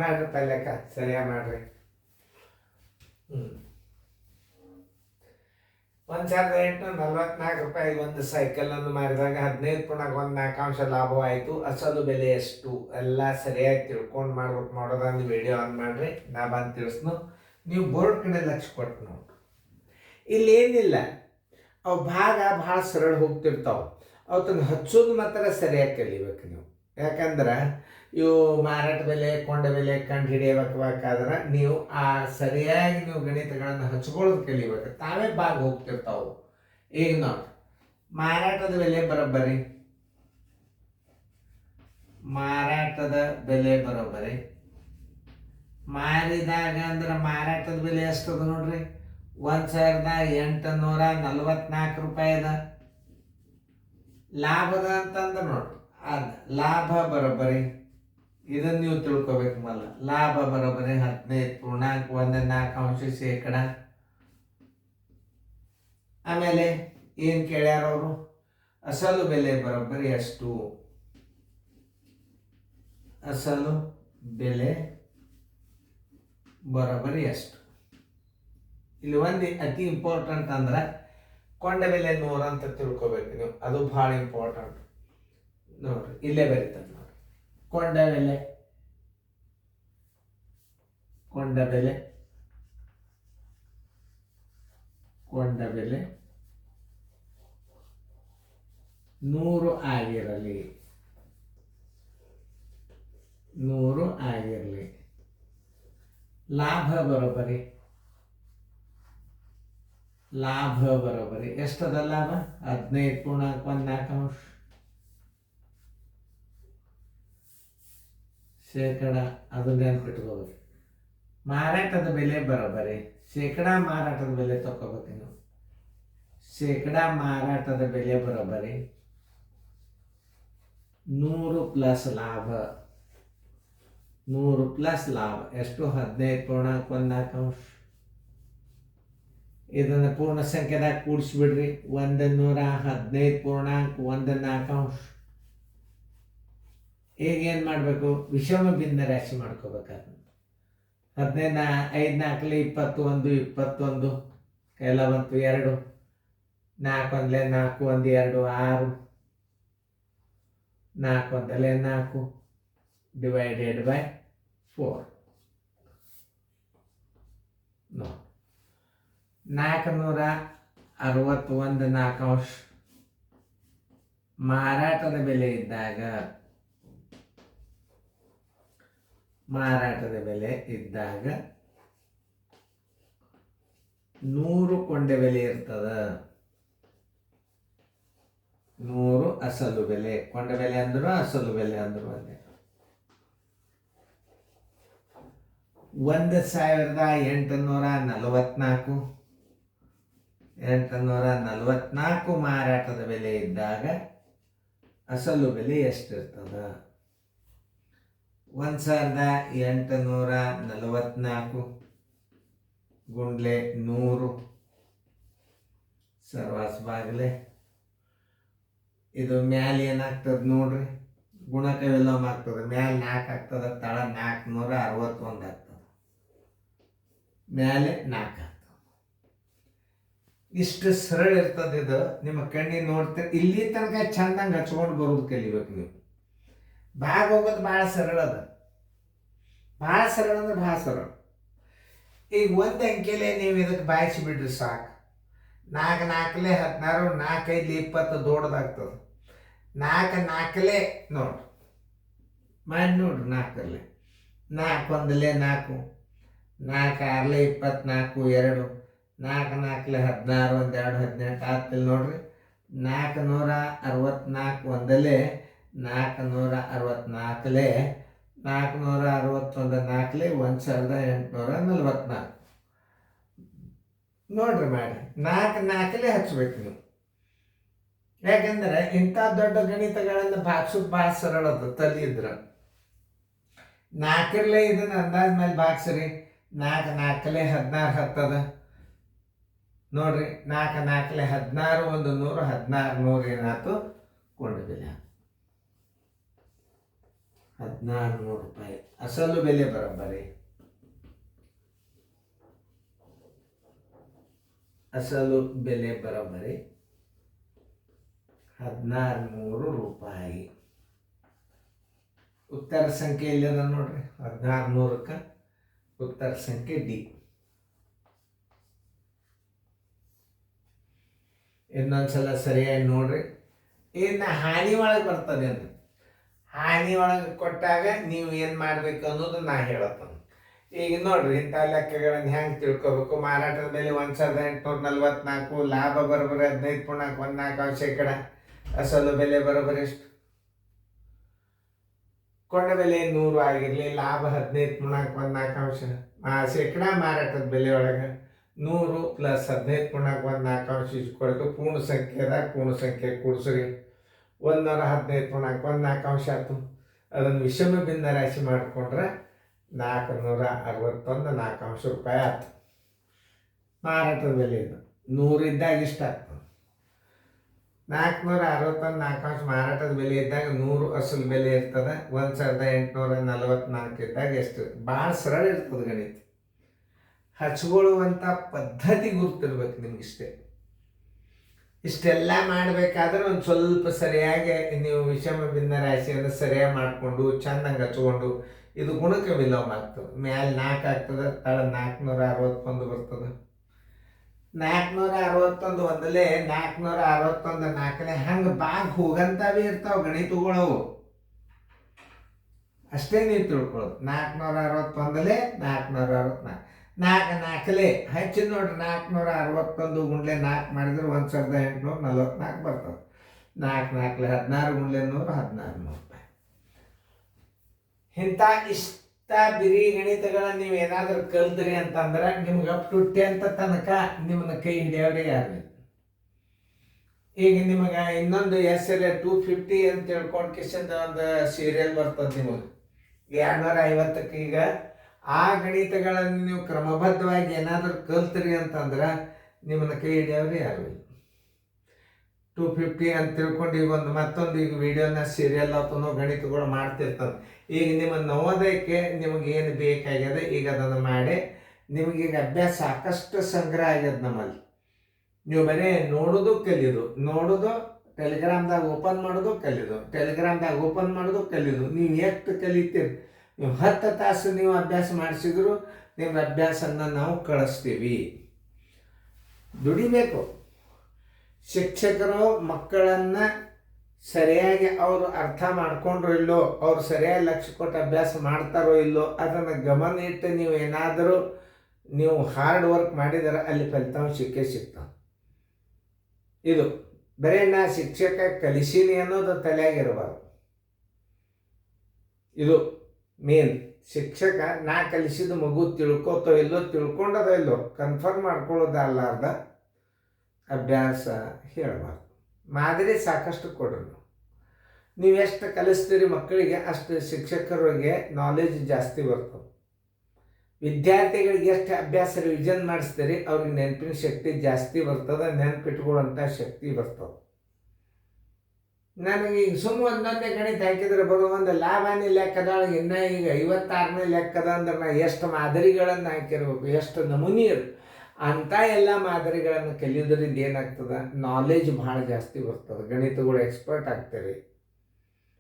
ಮಾಡ್ರಿ ಪಲ್ಯಕ್ಕ ಸರಿಯಾಗಿ ಮಾಡ್ರಿ. 1,844 ಒಂದು ಸೈಕಲನ್ನು ಮಾರಿದಾಗ 15.14 ಲಾಭವಾಯಿತು. ಅಸಲು ಬೆಲೆ ಎಷ್ಟು ಎಲ್ಲ ಸರಿಯಾಗಿ ತಿಳ್ಕೊಂಡು ಮಾಡ್ಬೇಕು. ಮಾಡೋದಂದು ವಿಡಿಯೋ ಆನ್ ಮಾಡಿರಿ, ನಾ ಬಂದು ತಿಳಿಸ್ನು. ನೀವು ಬೋರ್ಡ್ ಕಡೆ ಲಕ್ಷ ಕೊಟ್ಟು ನೋಡಿ. ಇಲ್ಲಿ ಏನಿಲ್ಲ, ಅವು ಭಾಳ ಸರಳ ಹೋಗ್ತಿರ್ತಾವೆ. ಅವತ್ತನ್ನು ಹಚ್ಚೋದು ಮಾತ್ರ ಸರಿಯಾಗಿ ಕಲಿಬೇಕು ನೀವು. ಯಾಕಂದ್ರೆ ಇವು ಮಾರಾಟ ಬೆಲೆ ಕೊಂಡ ಬೆಲೆ ಕಂಡು ಹಿಡಿಯಬೇಕಾದ್ರೆ ನೀವು ಆ ಸರಿಯಾಗಿ ನೀವು ಗಣಿತಗಳನ್ನು ಹಚ್ಕೊಳ್ಳೋದು ಕಲಿಬೇಕು. ತಾವೇ ಹೋಗ್ತಿರ್ತಾವೆ. ಈಗ ನೋಡಿ, ಮಾರಾಟದ ಬೆಲೆ ಬರೋಬ್ಬರಿ, ಮಾರಾಟದ ಬೆಲೆ ಬರೋಬ್ಬರಿ ಮಾರಿದಾಗ ಅಂದ್ರೆ ಮಾರಾಟದ ಬೆಲೆ ಎಷ್ಟದ ನೋಡ್ರಿ, 1,844 ರೂಪಾಯಿ ಅದ. ಲಾಭದ ಅಂತಂದ್ರೆ ನೋಡ್ರಿ, ಅದು ಲಾಭ ಬರೋಬ್ಬರಿ. ಇದನ್ನು ನೀವು ತಿಳ್ಕೊಬೇಕು. ಲಾಭ ಬರೋಬ್ಬರಿ 15.14% ಆಮೇಲೆ ಏನು ಕೇಳ್ಯಾರ ಅವರು, ಅಸಲು ಬೆಲೆ ಬರೋಬ್ಬರಿ ಎಷ್ಟು, ಅಸಲು ಬೆಲೆ ಬರೋಬ್ಬರಿ ಎಷ್ಟು. ಇಲ್ಲಿ ಒಂದು ಅತಿ ಇಂಪಾರ್ಟೆಂಟ್ ಅಂದ್ರೆ ಕೊಂಡ ಬೆಲೆ 100 ಅಂತ ತಿಳ್ಕೊಬೇಕು ನೀವು. ಅದು ಭಾಳ ಇಂಪಾರ್ಟೆಂಟ್ ನೋಡ್ರಿ. ಇಲ್ಲೇ ಬರೀತದೆ ನೋಡ್ರಿ, ಕೊಂಡ ಬೆಲೆ 100 ಆಗಿರಲಿ, 100 ಆಗಿರಲಿ. ಲಾಭ ಬರೋಬ್ಬರಿ ಎಷ್ಟದ ಲಾಭ, 15.14%. ಅದು ನೆನ್ಪಿಟ್ಕೋಬೇಕು. ಮಾರಾಟದ ಬೆಲೆ ಬರೋಬ್ಬರಿ, ಶೇಕಡಾ ಮಾರಾಟದ ಬೆಲೆ ತಗೋಬೇಕು ನೀವು. ಶೇಕಡಾ ಮಾರಾಟದ ಬೆಲೆ ಬರೋಬ್ಬರಿ 100 ಪ್ಲಸ್ ಲಾಭ, 100 ಪ್ಲಸ್ ಲಾಭ ಎಷ್ಟು, 15.14%. ಇದನ್ನು ಪೂರ್ಣ ಸಂಖ್ಯೆದಾಗ ಕೂಡಿಸ್ಬಿಡ್ರಿ, 115.14. ಈಗ ಏನು ಮಾಡಬೇಕು, ವಿಷಮ ಭಿನ್ನ ರಾಶಿ ಮಾಡ್ಕೋಬೇಕಾದ್ರೆ 15 5 4 21 21 ಕೈಲ ಬಂತು 2, 4 1 4 1 2 6, 4 1 4 ಡಿವೈಡೆಡ್ ಬೈ 4. 461.4 ಮಾರಾಟದ ಬೆಲೆ ಇದ್ದಾಗ, ಮಾರಾಟದ ಬೆಲೆ ಇದ್ದಾಗ 100 ಕೊಂಡ ಬೆಲೆ ಇರ್ತದ, 100 ಅಸಲು ಬೆಲೆ. ಕೊಂಡ ಬೆಲೆ ಅಂದ್ರು ಅಸಲು ಬೆಲೆ ಅಂದ್ರು ಒಂದೇ. 1,844 ಮಾರಾಟದ ಬೆಲೆ ಇದ್ದಾಗ ಅಸಲು ಬೆಲೆ ಎಷ್ಟಿರ್ತದ, 1,844 ಗುಂಡ್ಲೆ 100 ಸರ್ವಾಸ್ ಬಾಗ್ಲೆ. ಇದು ಮ್ಯಾಲೆ ಏನಾಗ್ತದೆ ನೋಡ್ರಿ, ಗುಣಕ ವಿಲೋಮ ಆಗ್ತದೆ. ಮ್ಯಾಲೆ 4 ಆಗ್ತದೆ, ತಳ 461 ಆಗ್ತದೆ, ಮ್ಯಾಲೆ 4 ಆಗ್ತದೆ. ಇಷ್ಟು ಸರಳ ಇರ್ತದೆ. ಇದು ನಿಮ್ಮ ಕಣ್ಣಿಗೆ ನೋಡ್ತೀರಿ. ಇಲ್ಲಿ ತನಕ ಚಂದಂಗೆ ಹಚ್ಕೊಂಡು ಬರೋದು ಕಲಿಬೇಕು ನೀವು. ಹೋಗೋದು ಭಾಳ ಸರಳ ಅದ, ಭಾಳ ಸರಳ ಅಂದ್ರೆ ಭಾಳ ಸರಳ. ಈಗ ಒಂದು ಅಂಕೆಲೆ ನೀವು ಇದಕ್ಕೆ ಬಾಯಿಸಿ ಬಿಡ್ರಿ ಸಾಕು. 4 4 16, 4 5 20 ದೊಡ್ಡದಾಗ್ತದೆ. 4 4 ನೋಡ್ರಿ, ಮಾಡಿ ನೋಡ್ರಿ. 4 4 1 4, 4 6 24, 2 4 4 16, 1 2 18 ಆಗ್ತಿಲ್ಲ ನೋಡ್ರಿ. 464 ಒಂದಲೇ 464 461 4 1,844 ನೋಡ್ರಿ. ಮಾಡಿ 4 4 ಹಚ್ಬೇಕು ನೀವು. ಯಾಕಂದ್ರೆ ಇಂಥ ದೊಡ್ಡ ಗಣಿತಗಳನ್ನು ಭಾಗಿಸೋದು ಭಾಳ ಸರಳ ಅದ. ತಲೆ ಇದ್ರ 4 ಇದನ್ನ ಅಂದಾಜ್ ಮೇಲೆ ಭಾಗಿಸ್ರಿ. 4 4 16 ಹತ್ತದ ನೋಡ್ರಿ. 4 4 16 1 100 16 100 ಏನಾಯ್ತು, ಕೊಂಡ ಬೆಲೆ. 1600 ರೂಪಾಯಿ. ಅಸಲು ಬೆಲೆ ಬರೋಬ್ಬರಿ, ಅಸಲು ಬೆಲೆ ಬರೋಬ್ಬರಿ 1600 ರೂಪಾಯಿ. ಉತ್ತರ ಸಂಖ್ಯೆ ಇಲ್ಲದ ನೋಡ್ರಿ, 1600ಕ್ಕೆ ಉತ್ತರ ಸಂಖ್ಯೆ ಡಿ. ಇನ್ನೊಂದ್ಸಲ ಸರಿಯಾಗಿ ನೋಡ್ರಿ. ಇನ್ನು ಹಾನಿ ಒಳಗೆ ಬರ್ತದೆ ಅಂತ, ಹಾನಿ ಒಳಗೆ ಕೊಟ್ಟಾಗ ನೀವು ಏನು ಮಾಡ್ಬೇಕು ಅನ್ನೋದು ನಾ ಹೇಳತ್ತ. ಈಗ ನೋಡ್ರಿ, ಇಂಥ ಲೆಕ್ಕಗಳನ್ನು ಹೆಂಗೆ ತಿಳ್ಕೊಬೇಕು. ಮಾರಾಟದ ಬೆಲೆ 1844, ಲಾಭ ಬರೋಬ್ಬರಿ 15.14%, ಅಸಲು ಬೆಲೆ ಬರೋಬ್ಬರಿ ಎಷ್ಟು? ಕೊಂಡ ಬೆಲೆ 100 ಆಗಿರಲಿ, ಲಾಭ 15.14%, ಮಾರಾಟದ ಬೆಲೆ ಒಳಗೆ 100 + 15.14% ಪೂರ್ಣ ಸಂಖ್ಯೆದಾಗ ಪೂರ್ಣ ಸಂಖ್ಯೆ ಕೂಡಿಸ್ರಿ, 115.14% ಆಯ್ತು. ಅದನ್ನು ವಿಷಮ ಭಿನ್ನ ರಾಶಿ ಮಾಡಿಕೊಂಡ್ರೆ 461.4 ರೂಪಾಯಿ ಆಯ್ತು. ಮಾರಾಟದ ಬೆಲೆ ಇದು 100 ಇದ್ದಾಗ ಇಷ್ಟ ಆಗ್ತದೆ. 461.4 ಮಾರಾಟದ ಬೆಲೆ ಇದ್ದಾಗ 100 ಅಸಲು ಬೆಲೆ ಇರ್ತದೆ. 1844 ಇದ್ದಾಗ ಎಷ್ಟು? ಭಾಳ ಸರಳ ಇರ್ತದೆ ಗಣಿತ. ಹಚ್ಕೊಳ್ಳುವಂಥ ಪದ್ಧತಿ ಗುರುತಿರ್ಬೇಕು ನಿಮಗಿಷ್ಟೇ. ಇಷ್ಟೆಲ್ಲ ಮಾಡಬೇಕಾದ್ರೆ ಒಂದು ಸ್ವಲ್ಪ ಸರಿಯಾಗಿ ನೀವು ವಿಷಮ ಭಿನ್ನ ರಾಶಿಯನ್ನು ಸರಿಯಾಗಿ ಮಾಡಿಕೊಂಡು ಚೆಂದಂಗೆ ಹಚ್ಕೊಂಡು ಇದು ಗುಣಕ್ಕೆ ವಿಲೋಮ ಆಗ್ತದೆ. ಮ್ಯಾಲೆ 4 ಆಗ್ತದೆ, ತಳ 461 ಬರ್ತದೆ. 461 ಒಂದಲೇ 461 4ನೇ ಹಂಗೆ ಬಾಗಿ ಹೋಗಂತವೇ ಇರ್ತಾವೆ ಗಣಿತಗಳವು. ಅಷ್ಟೇ ನೀವು ತಿಳ್ಕೊಳ್ಳೋದು. 461 464 4 4ಲೇ ಹಚ್ಚಿ ನೋಡ್ರಿ. 461 ಗುಂಡ್ಲೆ 4 ಮಾಡಿದ್ರೆ 1844 ಬರ್ತದೆ. 4 4 16 ಗುಂಡ್ಲೆ 100 1600 ರೂಪಾಯಿ. ಇಂಥ ಇಷ್ಟ ಬಿರಿ ಗಣಿತಗಳನ್ನ ನೀವು ಏನಾದರೂ ಕಲ್ತ್ರಿ ಅಂತಂದ್ರೆ ನಿಮ್ಗೆ ಅಪ್ ಟು 10th ತನಕ ನಿಮ್ಮನ್ನ ಕೈ ಹಿಡಿಯೋರೇ ಯಾರು. ಈಗ ನಿಮಗೆ ಇನ್ನೊಂದು SLA 250 ಅಂತ ತಿಳ್ಕೊಂಡು ಕಿಶನ್ ಒಂದು ಸೀರಿಯಲ್ ಬರ್ತದೆ ನಿಮಗೆ 250ಕ್ಕೆ. ಈಗ ಆ ಗಣಿತಗಳನ್ನು ನೀವು ಕ್ರಮಬದ್ಧವಾಗಿ ಏನಾದರೂ ಕಲ್ತ್ರಿ ಅಂತಂದ್ರೆ ನಿಮ್ಮನ್ನ ಕೈ ಹಿಡಿಯೋರು ಯಾರು. 250 ಅಂತ ತಿಳ್ಕೊಂಡು ಈಗ ಮತ್ತೊಂದು ಈಗ ವಿಡಿಯೋನ ಸೀರಿಯಲ್ ಅಥವಾ ಗಣಿತಗಳು ಮಾಡ್ತಿರ್ತಾರೆ. ಈಗ ನಿಮ್ಮ ನವೋದಯಕ್ಕೆ ನಿಮಗೇನು ಬೇಕಾಗ್ಯದ ಈಗ ಅದನ್ನು ಮಾಡಿ ನಿಮಗೀಗ ಅಭ್ಯಾಸ ಸಾಕಷ್ಟು ಸಂಗ್ರಹ ಆಗ್ಯದ ನಮ್ಮಲ್ಲಿ. ನೀವು ಬರೀ ನೋಡೋದು ಕಲಿಯೋದು, ನೋಡೋದು ಟೆಲಿಗ್ರಾಮ್ದಾಗ ಓಪನ್ ಮಾಡೋದು ಕಲಿಯೋದು, ಟೆಲಿಗ್ರಾಮ್ದಾಗ ಓಪನ್ ಮಾಡೋದು ಕಲಿಯೋದು. ನೀವು ಎಷ್ಟು ಕಲಿತೀರಿ, ನೀವು 10 ತಾಸು ನೀವು ಅಭ್ಯಾಸ ಮಾಡಿಸಿದ್ರು ನಿಮ್ಮ ಅಭ್ಯಾಸನ ನಾವು ಕಳಿಸ್ತೀವಿ. ದುಡಿಬೇಕು. ಶಿಕ್ಷಕರು ಮಕ್ಕಳನ್ನು ಸರಿಯಾಗಿ ಅವರು ಅರ್ಥ ಮಾಡ್ಕೊಂಡ್ರೋ ಇಲ್ಲೋ, ಅವ್ರು ಸರಿಯಾಗಿ ಲಕ್ಷ್ಯ ಕೊಟ್ಟು ಅಭ್ಯಾಸ ಮಾಡ್ತಾರೋ ಇಲ್ಲೋ ಅದನ್ನು ಗಮನ ಇಟ್ಟು ನೀವು ಏನಾದರೂ ನೀವು ಹಾರ್ಡ್ ವರ್ಕ್ ಮಾಡಿದರೆ ಅಲ್ಲಿ ಫಲಿತಾಂಶ ಸಿಗ್ತಾವೆ. ಇದು ಬರೀ ನಾ ಶಿಕ್ಷಕ ಕಲಿಸೀನಿ ಅನ್ನೋದು ತಲೆಯಾಗಿರಬಾರ್ದು. ಇದು ಮೇನ್. ಶಿಕ್ಷಕ ನಾ ಕಲಿಸಿದ ಮಗು ತಿಳ್ಕೊತೋ ಇಲ್ಲೋ, ತಿಳ್ಕೊಂಡದೋ ಇಲ್ಲೋ ಕನ್ಫರ್ಮ್ ಮಾಡ್ಕೊಳ್ಳೋದಲ್ಲಾರ್ದ ಅಭ್ಯಾಸ ಹೇಳಬಾರ್ದು. ಮಾದರಿ ಸಾಕಷ್ಟು ಕೊಡ್ರಿ. ನೀವು ಎಷ್ಟು ಕಲಿಸ್ತೀರಿ ಮಕ್ಕಳಿಗೆ ಅಷ್ಟು ಶಿಕ್ಷಕರಿಗೆ ನಾಲೆಜ್ ಜಾಸ್ತಿ ಬರ್ತದೆ. ವಿದ್ಯಾರ್ಥಿಗಳಿಗೆ ಎಷ್ಟು ಅಭ್ಯಾಸ ರಿವಿಷನ್ ಮಾಡಿಸ್ತೀರಿ ಅವ್ರಿಗೆ ನೆನಪಿನ ಶಕ್ತಿ ಜಾಸ್ತಿ ಬರ್ತದೆ, ನೆನಪಿಟ್ಕೊಳ್ಳುವಂಥ ಶಕ್ತಿ ಬರ್ತದೆ. ನನಗೆ ಈಗ ಒಂದೊಂದೇ ಗಣಿತ ಹಾಕಿದ್ರೆ ಬರೋ ಒಂದು ಲಾಭಾನಿ ಲೆಕ್ಕದೊಳಗೆ ಇನ್ನೂ ಈಗ 56ನೇ ಲೆಕ್ಕದ ಅಂದ್ರೆ ನಾ ಎಷ್ಟು ಮಾದರಿಗಳನ್ನು ಹಾಕಿರ್ಬೇಕು, ಎಷ್ಟು ನಮೂನಿ ಅಂತ ಎಲ್ಲ ಮಾದರಿಗಳನ್ನು ಕಲಿಯೋದ್ರಿಂದ ಏನಾಗ್ತದೆ, ನಾಲೆಜ್ ಭಾಳ ಜಾಸ್ತಿ ಬರ್ತದೆ. ಗಣಿತಗಳು ಎಕ್ಸ್ಪರ್ಟ್ ಆಗ್ತೀರಿ.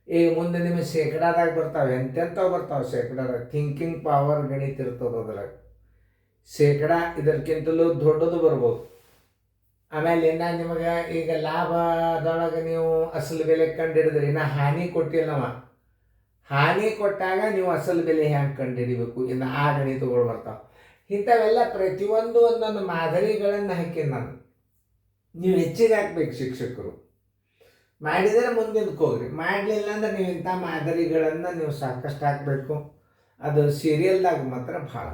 ಈಗ ಮುಂದೆ ನಿಮಗೆ ಶೇಕಡಾದಾಗ ಬರ್ತಾವೆ, ಎಂತೆಂಥವು ಬರ್ತಾವೆ ಶೇಕಡಾದಾಗ. ಥಿಂಕಿಂಗ್ ಪವರ್ ಗಣಿತ ಇರ್ತದೆ ಅದ್ರಾಗ. ಶೇಕಡ ಇದಕ್ಕಿಂತಲೂ ದೊಡ್ಡದು ಬರ್ಬೋದು. ಆಮೇಲೆ ಇನ್ನು ನಿಮಗೆ ಈಗ ಲಾಭದೊಳಗೆ ನೀವು ಅಸಲು ಬೆಲೆ ಕಂಡು ಹಿಡಿದ್ರಿ, ಇನ್ನು ಹಾನಿ ಕೊಟ್ಟಿಲ್ಲ ನಾವು. ಹಾನಿ ಕೊಟ್ಟಾಗ ನೀವು ಅಸಲು ಬೆಲೆ ಹೆಂಗೆ ಕಂಡು ಹಿಡಿಬೇಕು, ಇನ್ನು ಆ ಗಣಿತಗಳು ಬರ್ತಾವೆ. ಇಂಥವೆಲ್ಲ ಪ್ರತಿಯೊಂದು ಒಂದೊಂದು ಮಾದರಿಗಳನ್ನು ಹಾಕಿ ನಾನು ನೀವು ಹೆಚ್ಚಿಗೆ ಹಾಕ್ಬೇಕು. ಶಿಕ್ಷಕರು ಮಾಡಿದರೆ ಮುಂದಿನಕ್ಕೆ ಹೋಗ್ರಿ, ಮಾಡಲಿಲ್ಲ ಅಂದ್ರೆ ನೀವು ಇಂಥ ಮಾದರಿಗಳನ್ನು ನೀವು ಸಾಕಷ್ಟು ಹಾಕಬೇಕು. ಅದು ಸೀರಿಯಲ್ದಾಗ ಮಾತ್ರ ಭಾಳ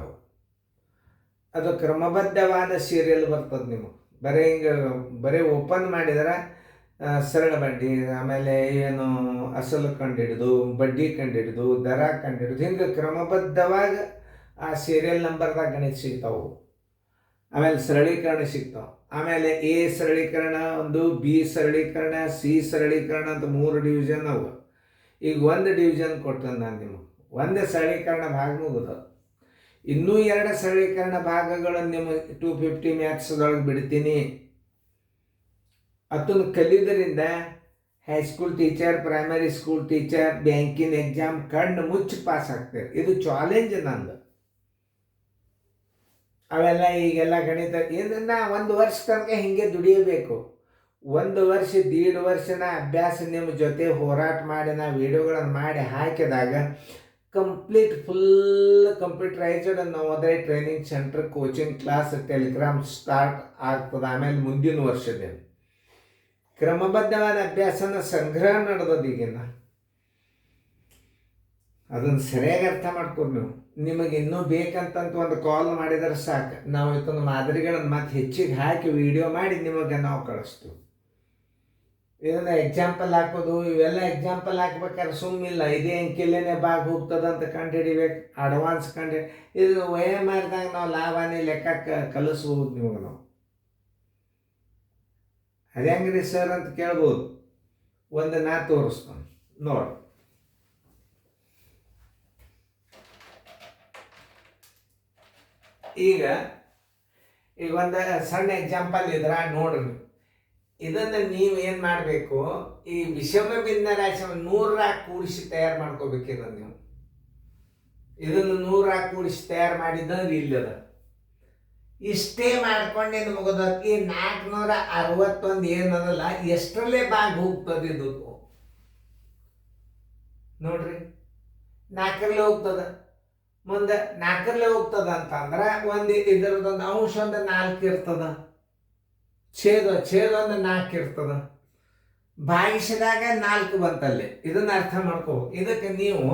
ಅದು ಕ್ರಮಬದ್ಧವಾದ ಸೀರಿಯಲ್ ಬರ್ತದೆ. ನಿಮಗೆ ಬರೀ ಓಪನ್ ಮಾಡಿದ್ರೆ ಸರಳ ಬಡ್ಡಿ, ಆಮೇಲೆ ಏನು ಅಸಲು ಕಂಡುಹಿಡಿದು, ಬಡ್ಡಿ ಕಂಡುಹಿಡಿದು, ದರ ಕಂಡುಹಿಡಿದು, ಹಿಂಗೆ ಕ್ರಮಬದ್ಧವಾಗಿ ಆ ಸೀರಿಯಲ್ ನಂಬರ್ದಾಗ ಗಣಿತ ಸಿಗ್ತಾವೆ. ಆಮೇಲೆ ಸರಳೀಕರಣ ಸಿಗ್ತಾವೆ. ಆಮೇಲೆ ಎ ಸರಳೀಕರಣ ಒಂದು, ಬಿ ಸರಳೀಕರಣ, ಸಿ ಸರಳೀಕರಣ ಅಂತ 3 ಡಿವಿಷನ್ ಅವು. ಈಗ 1 ಡಿವಿಷನ್ ಕೊಟ್ಟೆ ನಾನು ನಿಮಗೆ, 1 ಸರಳೀಕರಣ ಭಾಗ ಮುಗಿದು, ಇನ್ನೂ 2 ಸರಳೀಕರಣ ಭಾಗಗಳನ್ನು ನಿಮಗೆ 250 ಮ್ಯಾಥ್ಸ್ದೊಳಗೆ ಬಿಡ್ತೀನಿ. ಅದನ್ನು ಕಲಿಯೋದ್ರಿಂದ high school teacher, primary school teacher, ಬ್ಯಾಂಕಿನ ಎಕ್ಸಾಮ್ ಕಣ್ಣು ಮುಚ್ಚಿ ಪಾಸ್ ಆಗ್ತಾರೆ. ಇದು ಚಾಲೆಂಜ್ ನಂದು. ಅವೆಲ್ಲ ಈಗೆಲ್ಲ ಗಣಿತ ಏನನ್ನ 1 ವರ್ಷ ತನಕ ಹಿಂಗೆ ದುಡಿಯಬೇಕು. 1 ವರ್ಷ 1.5 ವರ್ಷನ ಅಭ್ಯಾಸ ನಿಮ್ಮ ಜೊತೆ ಹೋರಾಟ ಮಾಡಿ ನಾ ವಿಡಿಯೋಗಳನ್ನು ಮಾಡಿ ಹಾಕಿದಾಗ complete full computerised Navodaya training centre, coaching class, Telegram start ಆಗ್ತದೆ. ಆಮೇಲೆ ಮುಂದಿನ ವರ್ಷದಿಂದ ಕ್ರಮಬದ್ಧವಾದ ಅಭ್ಯಾಸನ ಸಂಗ್ರಹ ನಡೆದದ್ದು ಈಗಿನ. ಅದನ್ನು ಸರಿಯಾಗಿ ಅರ್ಥ ಮಾಡ್ಕೊಂಡು ನೀವು, ನಿಮಗೆ ಇನ್ನೂ ಬೇಕಂತಂತ ಒಂದು ಕಾಲ್ ಮಾಡಿದರೆ ಸಾಕು, ನಾವು ಇವತ್ತೊಂದು ಮಾದರಿಗಳನ್ನು ಮತ್ತೆ ಹೆಚ್ಚಿಗೆ ಹಾಕಿ ವಿಡಿಯೋ ಮಾಡಿ ನಿಮಗೆ ನಾವು ಕಳಿಸ್ತೀವಿ. ಇದನ್ನು ಎಕ್ಸಾಂಪಲ್ ಹಾಕೋದು ಇವೆಲ್ಲ ಎಕ್ಸಾಂಪಲ್ ಹಾಕ್ಬೇಕಾದ್ರೆ ಸುಮ್ಮಿಲ್ಲ, ಇದೇ ಅಂಕಿಲೇನೆ ಭಾಗ ಹೋಗ್ತದೆ ಅಂತ ಕಂಡು ಹಿಡಿಬೇಕು, ಅಡ್ವಾನ್ಸ್ ಇದು ವಯ ಮಾಡಿದಾಗ ನಾವು ಲಾಭನೇ ಲೆಕ್ಕಕ್ಕೆ ಕಲಿಸ್ಬೋದು ನಿಮಗೆ. ನಾವು ಅದು ಹೆಂಗ್ರಿ ಸರ್ ಅಂತ ಕೇಳ್ಬೋದು. ಒಂದು ನಾ ತೋರಿಸ್ತಾನೆ ನೋಡಿ. ಈಗ ಒಂದು ಸಣ್ಣ ಎಕ್ಸಾಂಪಲ್ ಇದ್ರ ನೋಡ್ರಿ. ಇದನ್ನು ನೀವು ಏನು ಮಾಡಬೇಕು, ಈ ವಿಷಮ ಭಿನ್ನ ರಾಶಿ 100 ಕೂಡಿಸಿ ತಯಾರು ಮಾಡ್ಕೋಬೇಕು. ಇದನ್ನು ನೀವು ಇದನ್ನು 100 ಕೂಡಿಸಿ ತಯಾರು ಮಾಡಿದ್ದಂದ್ರೆ ಇಲ್ಲದ ಇಷ್ಟೇ ಮಾಡ್ಕೊಂಡೇನು ಮುಗಿದ. ಈ 461 ಏನದಲ್ಲ ಎಷ್ಟರಲ್ಲೇ ಭಾಗ ಹೋಗ್ತದೆ ಇದು ನೋಡ್ರಿ. 4ರಲ್ಲೇ ಹೋಗ್ತದ, ಮುಂದೆ 4ರಲ್ಲೇ ಹೋಗ್ತದ ಅಂತಂದ್ರೆ ಒಂದು ಇದರದೊಂದು ಅಂಶ ಒಂದು 4 ಇರ್ತದ, ಛೇದ ಒಂದು 4 ಇರ್ತದ, ಭಾಗಿಸಿದಾಗ 4 ಬಂತಲ್ಲಿ. ಇದನ್ನ ಅರ್ಥ ಮಾಡ್ಕೋ. ಇದಕ್ಕೆ ನೀವು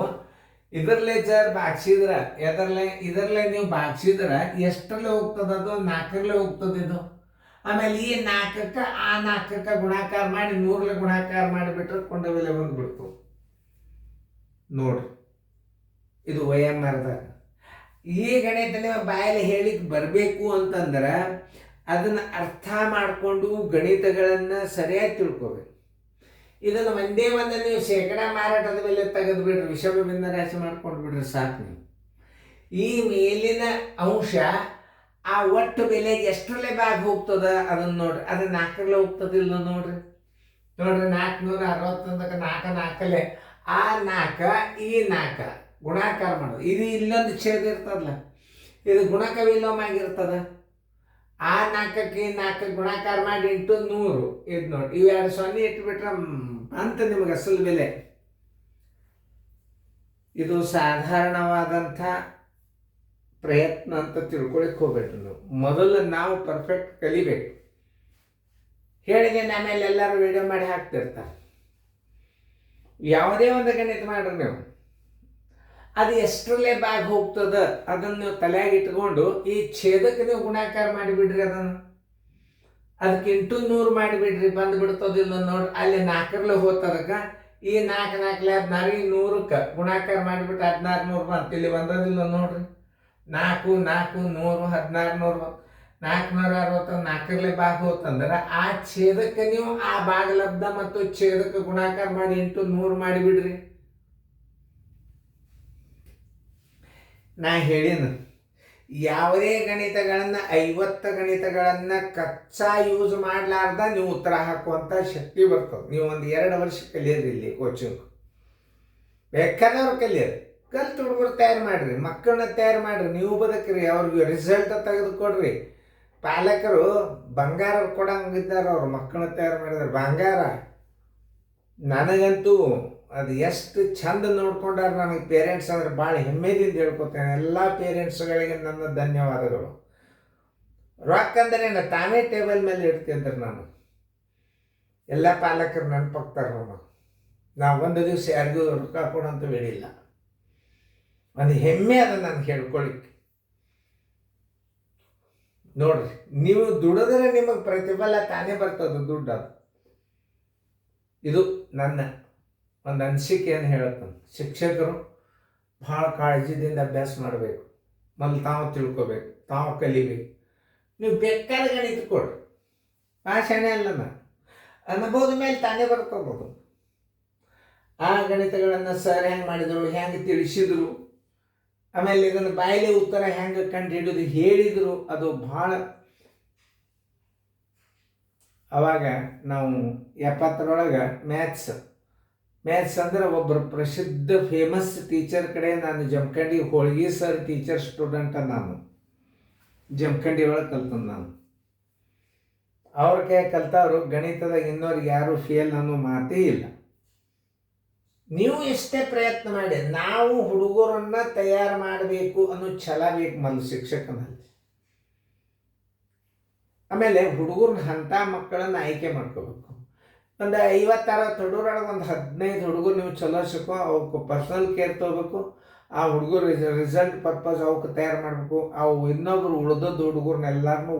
ಇದರಲ್ಲೇ ಭಾಗಿಸಿದ್ರ ಇದರಲ್ಲೇ ನೀವು ಭಾಗಿಸಿದ್ರ ಎಷ್ಟರಲ್ಲೇ ಹೋಗ್ತದ, ಅದು 4ರಲ್ಲೇ ಹೋಗ್ತದೆ ಇದು. ಆಮೇಲೆ ಈ 4ಕ್ಕೆ ಆ 4ಕ್ಕೆ ಗುಣಾಕಾರ ಮಾಡಿ 100ರಲ್ಲಿ ಗುಣಾಕಾರ ಮಾಡಿಬಿಟ್ರೆ ಕೊಂಡ ಬೆಲೆ ಬಂದ್ಬಿಡ್ತು ನೋಡ್ರಿ. ಇದು OMRದಾಗ ಈ ಗಣಿತ ನೀವು ಬಾಯಲ್ಲಿ ಹೇಳಿಕ್ ಬರಬೇಕು ಅಂತಂದ್ರೆ ಅದನ್ನು ಅರ್ಥ ಮಾಡಿಕೊಂಡು ಗಣಿತಗಳನ್ನು ಸರಿಯಾಗಿ ತಿಳ್ಕೊಬೇಕು. ಇದನ್ನು ಒಂದೇ ನೀವು ಶೇಕಡಾ ಮಾರಾಟದ ಬೆಲೆ ತೆಗೆದು ಬಿಡ್ರಿ, ವಿಷಮ ಭಿನ್ನ ರಾಶಿ ಮಾಡ್ಕೊಂಡು ಬಿಡ್ರಿ ಸಾಕು. ನೀವು ಈ ಮೇಲಿನ ಅಂಶ ಆ ಒಟ್ಟು ಬೆಲೆಗೆ ಎಷ್ಟರಲ್ಲೇ ಭಾಗ ಹೋಗ್ತದ ಅದನ್ನು ನೋಡ್ರಿ. ಅದು 4ರಲ್ಲೇ ಹೋಗ್ತದಿಲ್ಲ ನೋಡ್ರಿ. 461ಕ್ಕೆ 4 ಆ 4 ಈ 4 ಗುಣಾಕಾರ ಮಾಡೋದು. ಇದು ಇಲ್ಲೊಂದು ಛೇದ ಇರ್ತದಲ್ಲ, ಇದು ಗುಣಕ ವಿಲೋಮ ಆಗಿರ್ತದ. ಆ 4ಕ್ಕೆ 4 ಗುಣಾಕಾರ ಮಾಡಿ ಇಂಟು 100 ಇದು ನೋಡಿ. ಇವು 2 0 ಇಟ್ಬಿಟ್ರೆ ಅಂತ ನಿಮಗೆ ಅಸಲು ಬೆಲೆ. ಇದು ಸಾಧಾರಣವಾದಂಥ ಪ್ರಯತ್ನ ಅಂತ ತಿಳ್ಕೊಳಕ್ಕೆ ಹೋಗ್ಬೇಕು. ನೀವು ಮೊದಲು ನಾವು ಪರ್ಫೆಕ್ಟ್ ಕಲಿಬೇಕು. ಹೇಳಿದೆ ಆಮೇಲೆ ಎಲ್ಲರೂ ವಿಡಿಯೋ ಮಾಡಿ ಹಾಕ್ತಿರ್ತಾರೆ. ಯಾವುದೇ ಒಂದು ಗಣಿತ ಮಾಡ್ರಿ ನೀವು, ಅದು ಎಷ್ಟರಲ್ಲೇ ಭಾಗ ಹೋಗ್ತದ ಅದನ್ನು ನೀವು ತಲೆಯಾಗಿ ಇಟ್ಕೊಂಡು ಈ ಛೇದಕ್ಕೆ ನೀವು ಗುಣಾಕಾರ ಮಾಡಿಬಿಡ್ರಿ. ಅದಕ್ಕೆ ಇಂಟು 100 ಮಾಡಿಬಿಡ್ರಿ, ಬಂದುಬಿಡ್ತದಿಲ್ಲ ನೋಡ್ರಿ. ಅಲ್ಲಿ 4ರಲ್ಲೇ ಹೋಗ್ತದಕ್ಕೆ ಈ 4 16 100ಕ್ಕೆ ಗುಣಾಕಾರ ಮಾಡಿಬಿಟ್ಟು 1600 ಬಂತು. ಇಲ್ಲಿ ಬಂದದಿಲ್ಲ ನೋಡ್ರಿ. 4 100 1600 460 4ರಲ್ಲೇ ಭಾಗ ಹೋತಂದ್ರೆ ಆ ಛೇದಕ್ಕೆ ನೀವು ಆ ಭಾಗಲಬ್ಧ ಮತ್ತು ಛೇದಕ್ಕೆ ಗುಣಾಕಾರ ಮಾಡಿ ಇಂಟು 100 ಮಾಡಿಬಿಡ್ರಿ. ನಾ ಹೇಳಿನ ಯಾವುದೇ ಗಣಿತಗಳನ್ನು 50 ಗಣಿತಗಳನ್ನು ಕಚ್ಚಾ ಯೂಸ್ ಮಾಡಲಾರ್ದ ನೀವು ಉತ್ತರ ಹಾಕುವಂಥ ಶಕ್ತಿ ಬರ್ತದೆ. ನೀವು ಒಂದು 2 ವರ್ಷ ಕಲಿಯೋದು ಇಲ್ಲಿ ಕೋಚಿಂಗ್ ಬೇಕಾದವ್ರು ಕಲಿಯೋದು. ಕಲ್ತು ಹುಡುಗರು ತಯಾರು ಮಾಡಿರಿ, ಮಕ್ಕಳನ್ನ ತಯಾರು ಮಾಡಿರಿ, ನೀವು ಬದುಕ್ರಿ, ಅವ್ರಿಗೆ ರಿಸಲ್ಟ್ ತೆಗೆದುಕೊಡ್ರಿ. ಪಾಲಕರು ಬಂಗಾರ ಕೊಡಂಗಿದ್ದಾರೆ, ಅವ್ರು ಮಕ್ಕಳನ್ನ ತಯಾರು ಮಾಡಿದಾರೆ ಬಂಗಾರ. ನನಗಂತೂ ಅದು ಎಷ್ಟು ಚಂದ ನೋಡ್ಕೊಂಡಾರ ನನಗೆ ಪೇರೆಂಟ್ಸ್ ಅಂದ್ರೆ ಭಾಳ ಹೆಮ್ಮೆದಿಂದ ಹೇಳ್ಕೊತೇನೆ. ಎಲ್ಲ ಪೇರೆಂಟ್ಸ್ಗಳಿಗೆ ನನ್ನ ಧನ್ಯವಾದಗಳು. ರೊಕ್ಕ ಅಂದರೆ ತಾನೇ ಟೇಬಲ್ ಮೇಲೆ ಇಡ್ತಿದ್ರು. ನಾನು ಎಲ್ಲ ಪಾಲಕರು ನೆನಪಾಗ್ತಾರೆ. ನಾವು ಒಂದು ದಿವಸ ಯಾರಿಗೂ ರೊಕ್ಕ ಕೊಡೋಂತ ಹೇಳಿಲ್ಲ. ಒಂದು ಹೆಮ್ಮೆ ಅದ ನನಗೆ ಹೇಳ್ಕೊಳಿಕ್ಕೆ. ನೋಡ್ರಿ, ನೀವು ದುಡಿದ್ರೆ ನಿಮಗೆ ಪ್ರತಿಫಲ ತಾನೇ ಬರ್ತದೆ, ದುಡ್ಡು. ಅದು ಇದು ನನ್ನ ಒಂದು ಅನಿಸಿಕೆಯನ್ನು ಹೇಳುತ್ತಾನೆ. ಶಿಕ್ಷಕರು ಭಾಳ ಕಾಳಜಿದಿಂದ ಅಭ್ಯಾಸ ಮಾಡಬೇಕು. ಮೊದಲು ತಾವು ತಿಳ್ಕೊಬೇಕು, ತಾವು ಕಲಿಬೇಕು. ನೀವು ಬೇಕಾದ ಗಣಿತ ಕೊಡ್ರಿ, ಭಾಷಣೆ ಅಲ್ಲ. ನಾನು ಅನುಭವದ ಮೇಲೆ ತಾನೇ ಬರ್ತಬೋದು. ಆ ಗಣಿತಗಳನ್ನು ಸರ್ ಹೆಂಗೆ ಮಾಡಿದರು, ಹೆಂಗೆ ತಿಳಿಸಿದರು, ಆಮೇಲೆ ಇದನ್ನು ಬಾಯಿಲೆ ಉತ್ತರ ಹೆಂಗೆ ಕಂಡು ಹಿಡಿದು ಹೇಳಿದರು. ಅದು ಭಾಳ ಅವಾಗ ನಾವು 70ರೊಳಗೆ ಮ್ಯಾಥ್ಸ್ ಅಂದ್ರೆ ಒಬ್ಬರು ಪ್ರಸಿದ್ಧ ಫೇಮಸ್ ಟೀಚರ್ ಕಡೆ ನಾನು ಜಮಖಂಡಿ ಹೋಳ್ಗಿ ಸರ್ ಟೀಚರ್ ಸ್ಟೂಡೆಂಟ. ನಾನು ಜಮಖಂಡಿ ಒಳಗೆ ಕಲ್ತಂದು. ನಾನು ಅವ್ರ ಕೈ ಕಲ್ತವ್ರು ಗಣಿತದಾಗ ಇನ್ನೋರಿಗೆ ಯಾರು ಫೇಲ್ ಅನ್ನೋ ಮಾತೇ ಇಲ್ಲ. ನೀವು ಎಷ್ಟೇ ಪ್ರಯತ್ನ ಮಾಡಿ, ನಾವು ಹುಡುಗರನ್ನ ತಯಾರು ಮಾಡಬೇಕು ಅನ್ನೋ ಛಲ ಬೇಕು ಮೊದಲು ಶಿಕ್ಷಕನಲ್ಲಿ. ಆಮೇಲೆ ಹುಡುಗರನ್ನ ಅಂಥ ಮಕ್ಕಳನ್ನ ಆಯ್ಕೆ ಮಾಡ್ಕೋಬೇಕು. ಒಂದು 50-60 ಹುಡುಗರೊಳಗೆ ಒಂದು 15 ಹುಡುಗರು ನೀವು ಚಲೋ ಸಿಕ್ಕೋ ಅವಕ್ಕೆ ಪರ್ಸನಲ್ ಕೇರ್ ತೊಗೋಬೇಕು. ಆ ಹುಡುಗರು ರಿಸಲ್ಟ್ ಪರ್ಪಸ್ ಅವಕ್ಕೆ ತಯಾರು ಮಾಡಬೇಕು. ಅವು ಇನ್ನೊಬ್ರು ಉಳಿದದ್ದು ಹುಡುಗರನ್ನೆಲ್ಲರನ್ನೂ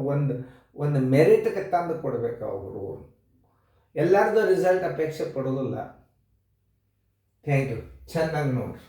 ಒಂದು ಮೆರಿಟ್ಗೆ ತಂದು ಕೊಡಬೇಕು. ಆ ಹುಡುಗರು ಎಲ್ಲರದ್ದು ರಿಸಲ್ಟ್ ಅಪೇಕ್ಷೆ ಪಡೋದಿಲ್ಲ. Thank you. ಚೆನ್ನಾಗಿ ನೋಡ್ರಿ.